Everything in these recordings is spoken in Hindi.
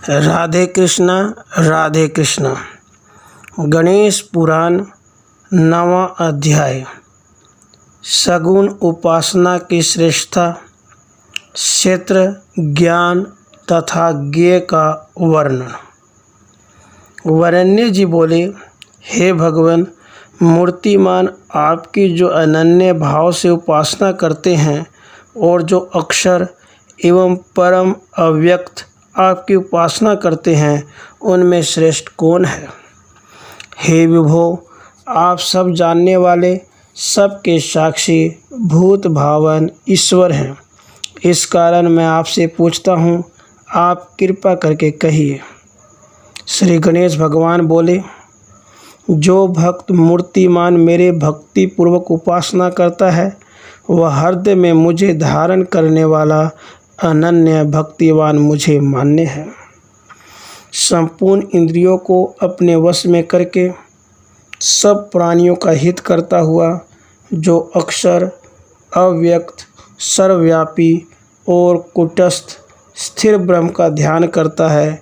राधे कृष्णा। गणेश पुराण 9वां अध्याय। सगुण उपासना की श्रेष्ठता, क्षेत्र ज्ञान तथा ज्ञेय का वर्णन। वरेण्य जी बोले, हे भगवान, मूर्तिमान आपकी जो अनन्य भाव से उपासना करते हैं और जो अक्षर एवं परम अव्यक्त आपकी उपासना करते हैं, उनमें श्रेष्ठ कौन है? हे विभो, आप सब जानने वाले, सबके साक्षी, भूत भावन ईश्वर हैं। इस कारण मैं आपसे पूछता हूँ, आप कृपा करके कहिए। श्री गणेश भगवान बोले, जो भक्त मूर्तिमान मेरे भक्ति पूर्वक उपासना करता है, वह हृदय में मुझे धारण करने वाला अनन्य भक्तिवान मुझे मान्य है। संपूर्ण इंद्रियों को अपने वश में करके सब प्राणियों का हित करता हुआ, जो अक्षर, अव्यक्त, सर्वव्यापी और कूटस्थ स्थिर ब्रह्म का ध्यान करता है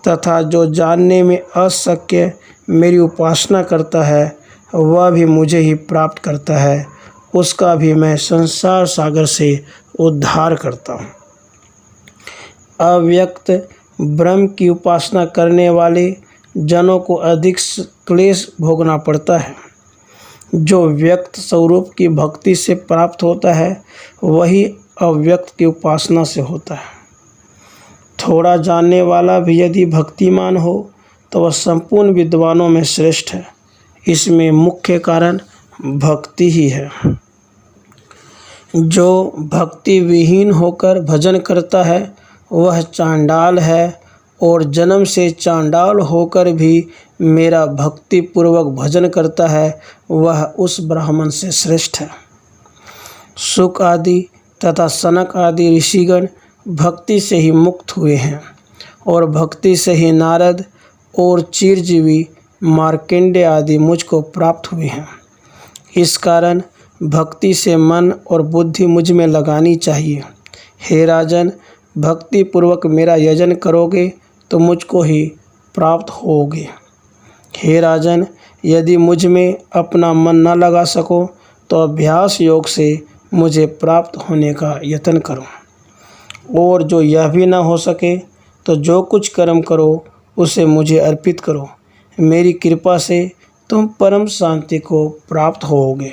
तथा जो जानने में अशक्य मेरी उपासना करता है, वह भी मुझे ही प्राप्त करता है। उसका भी मैं संसार सागर से उद्धार करता हूँ। अव्यक्त ब्रह्म की उपासना करने वाले जनों को अधिक क्लेश भोगना पड़ता है। जो व्यक्त स्वरूप की भक्ति से प्राप्त होता है, वही अव्यक्त की उपासना से होता है। थोड़ा जानने वाला भी यदि भक्तिमान हो, तो वह संपूर्ण विद्वानों में श्रेष्ठ है। इसमें मुख्य कारण भक्ति ही है। जो भक्ति विहीन होकर भजन करता है, वह चांडाल है, और जन्म से चांडाल होकर भी मेरा भक्ति पूर्वक भजन करता है, वह उस ब्राह्मण से श्रेष्ठ है। शुक आदि तथा सनक आदि ऋषिगण भक्ति से ही मुक्त हुए हैं, और भक्ति से ही नारद और चिरजीवी मार्कंडेय आदि मुझको प्राप्त हुए हैं। इस कारण भक्ति से मन और बुद्धि मुझ में लगानी चाहिए। हे राजन, भक्ति पूर्वक मेरा यजन करोगे तो मुझको ही प्राप्त होगे। हे राजन, यदि मुझ में अपना मन न लगा सको, तो अभ्यास योग से मुझे प्राप्त होने का यत्न करो। और जो यह भी न हो सके, तो जो कुछ कर्म करो उसे मुझे अर्पित करो। मेरी कृपा से तुम परम शांति को प्राप्त होगे।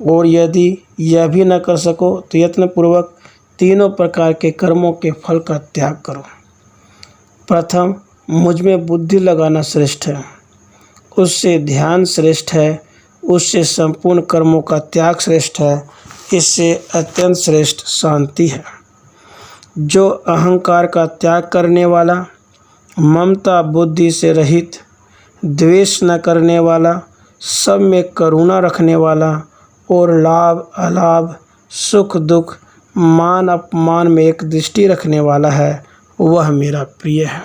और यदि यह भी न कर सको, तो यत्नपूर्वक तीनों प्रकार के कर्मों के फल का त्याग करो। प्रथम, मुझ में बुद्धि लगाना श्रेष्ठ है, उससे ध्यान श्रेष्ठ है, उससे संपूर्ण कर्मों का त्याग श्रेष्ठ है, इससे अत्यंत श्रेष्ठ शांति है। जो अहंकार का त्याग करने वाला, ममता बुद्धि से रहित, द्वेष न करने वाला, सब में करुणा रखने वाला और लाभ अलाभ, सुख दुख, मान अपमान में एक दृष्टि रखने वाला है, वह मेरा प्रिय है।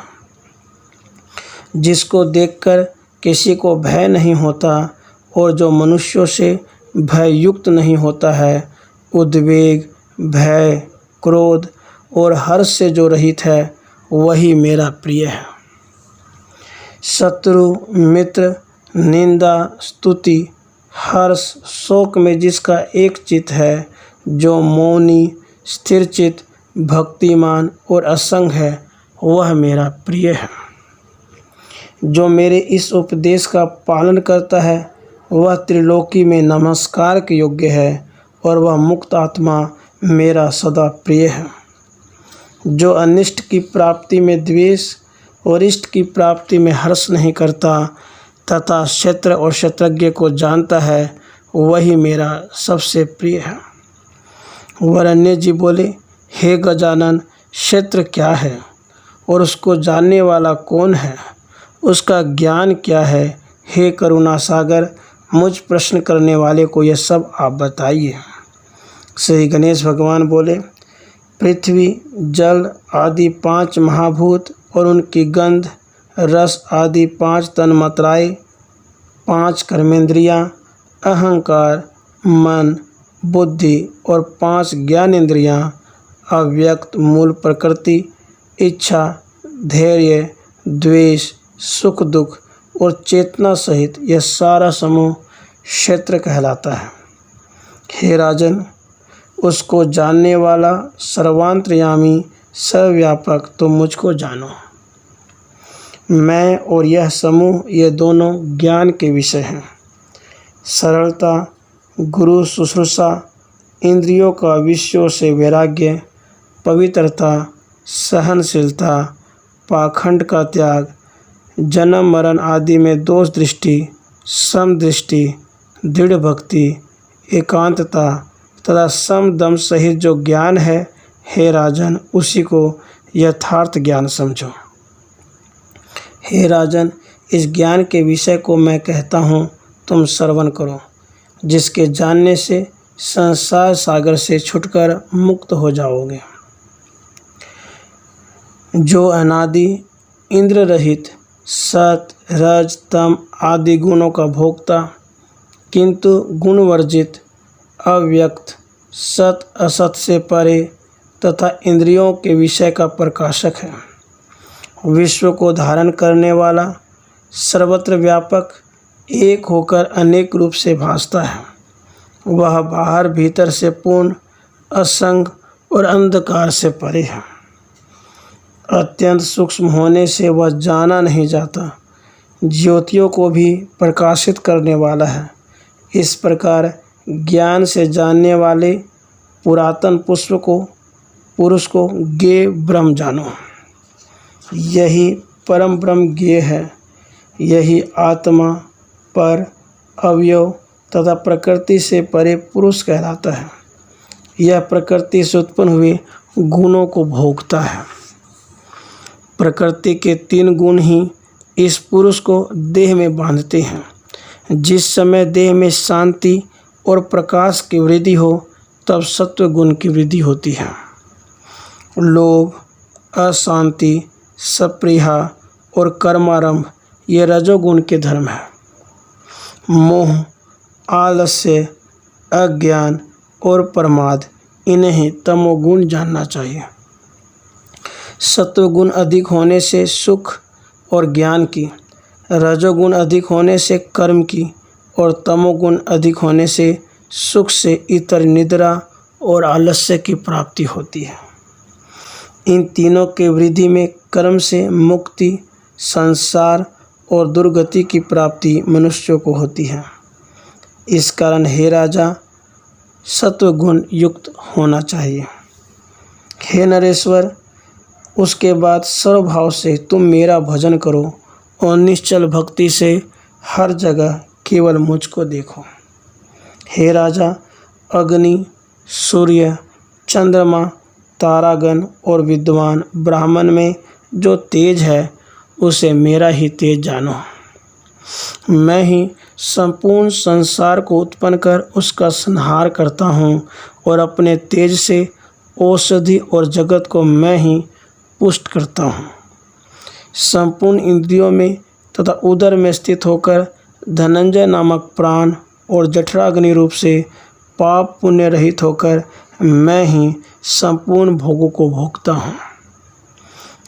जिसको देखकर किसी को भय नहीं होता और जो मनुष्यों से भययुक्त नहीं होता है, उद्वेग, भय, क्रोध और हर्ष से जो रहित है, वही मेरा प्रिय है। शत्रु, मित्र, निंदा, स्तुति, हर्ष, शोक में जिसका एक चित्त है, जो मौनी, स्थिर चित्त, भक्तिमान और असंग है, वह मेरा प्रिय है। जो मेरे इस उपदेश का पालन करता है, वह त्रिलोकी में नमस्कार के योग्य है, और वह मुक्त आत्मा मेरा सदा प्रिय है। जो अनिष्ट की प्राप्ति में द्वेष और इष्ट की प्राप्ति में हर्ष नहीं करता तथा क्षेत्र और क्षेत्रज्ञ को जानता है, वही मेरा सबसे प्रिय है। वरेण्य जी बोले, हे गजानन, क्षेत्र क्या है और उसको जानने वाला कौन है? उसका ज्ञान क्या है? हे करुणा सागर, मुझ प्रश्न करने वाले को यह सब आप बताइए। श्री गणेश भगवान बोले, पृथ्वी, जल आदि 5 महाभूत और उनकी गंध, रस आदि 5 तन्मात्राएँ, 5 कर्मेंद्रियाँ, अहंकार, मन, बुद्धि और 5 ज्ञानेंद्रियाँ, अव्यक्त मूल प्रकृति, इच्छा, धैर्य, द्वेष, सुख दुख और चेतना सहित यह सारा समूह क्षेत्र कहलाता है। हे राजन, उसको जानने वाला सर्वांतर्यामी सर्वव्यापक तुम मुझको जानो। मैं और यह समूह ये दोनों ज्ञान के विषय हैं। सरलता, गुरु शुश्रूषा, इंद्रियों का विषयों से वैराग्य, पवित्रता, सहनशीलता, पाखंड का त्याग, जन्म मरण आदि में दोष दृष्टि, समदृष्टि, दृढ़ भक्ति, एकांतता तथा सम दम सहित जो ज्ञान है, हे राजन, उसी को यथार्थ ज्ञान समझो। हे राजन, इस ज्ञान के विषय को मैं कहता हूँ, तुम श्रवण करो, जिसके जानने से संसार सागर से छुटकर मुक्त हो जाओगे। जो अनादि इंद्र रहित सत रज तम आदि गुणों का भोक्ता, किंतु गुण वर्जित अव्यक्त सत असत से परे तथा इंद्रियों के विषय का प्रकाशक है, विश्व को धारण करने वाला, सर्वत्र व्यापक, एक होकर अनेक रूप से भासता है। वह बाहर भीतर से पूर्ण, असंग और अंधकार से परे है। अत्यंत सूक्ष्म होने से वह जाना नहीं जाता, ज्योतियों को भी प्रकाशित करने वाला है। इस प्रकार ज्ञान से जानने वाले पुरातन पुरुष को ज्ञेय ब्रह्म जानो। यही परम ब्रह्म ज्ञेय है। यही आत्मा, पर, अवयव तथा प्रकृति से परे पुरुष कहलाता है। यह प्रकृति से उत्पन्न हुए गुणों को भोगता है। प्रकृति के 3 गुण ही इस पुरुष को देह में बांधते हैं। जिस समय देह में शांति और प्रकाश की वृद्धि हो, तब सत्व गुण की वृद्धि होती है। लोभ, अशांति, सप्रिया और कर्मारंभ ये रजोगुण के धर्म है। मोह, आलस्य, अज्ञान और प्रमाद, इन्हें तमोगुण जानना चाहिए। सत्वगुण अधिक होने से सुख और ज्ञान की, रजोगुण अधिक होने से कर्म की और तमोगुण अधिक होने से सुख से इतर निद्रा और आलस्य की प्राप्ति होती है। इन तीनों के वृद्धि में कर्म से मुक्ति, संसार और दुर्गति की प्राप्ति मनुष्यों को होती है। इस कारण हे राजा, सत्वगुण युक्त होना चाहिए। हे नरेश्वर, उसके बाद सर्वभाव से तुम मेरा भजन करो और निश्चल भक्ति से हर जगह केवल मुझको देखो। हे राजा, अग्नि, सूर्य, चंद्रमा, तारागण और विद्वान ब्राह्मण में जो तेज है, उसे मेरा ही तेज जानो। मैं ही संपूर्ण संसार को उत्पन्न कर उसका संहार करता हूँ और अपने तेज से औषधि और जगत को मैं ही पुष्ट करता हूँ। संपूर्ण इंद्रियों में तथा उदर में स्थित होकर धनंजय नामक प्राण और जठराग्नि रूप से पाप पुण्य रहित होकर मैं ही संपूर्ण भोगों को भोगता हूँ।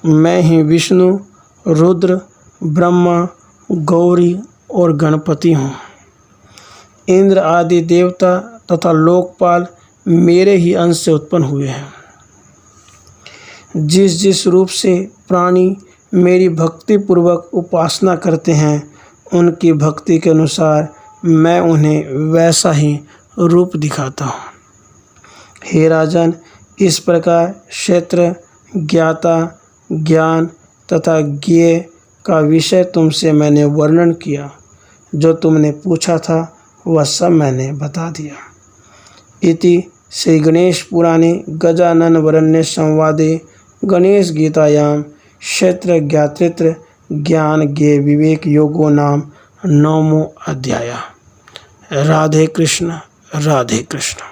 मैं ही विष्णु, रुद्र, ब्रह्मा, गौरी और गणपति हूँ। इंद्र आदि देवता तथा लोकपाल मेरे ही अंश से उत्पन्न हुए हैं। जिस जिस रूप से प्राणी मेरी भक्ति पूर्वक उपासना करते हैं, उनकी भक्ति के अनुसार मैं उन्हें वैसा ही रूप दिखाता हूँ। हे राजन, इस प्रकार क्षेत्र, ज्ञाता, ज्ञान तथा ज्ञेय का विषय तुमसे मैंने वर्णन किया। जो तुमने पूछा था वह सब मैंने बता दिया। इति श्री गणेश पुराणे गजानन वरण्य संवादे गणेश गीतायाम क्षेत्र ज्ञातृत्र ज्ञान ज्ञेय विवेक योगो नाम 9वां अध्याय। राधे कृष्ण, राधे कृष्ण।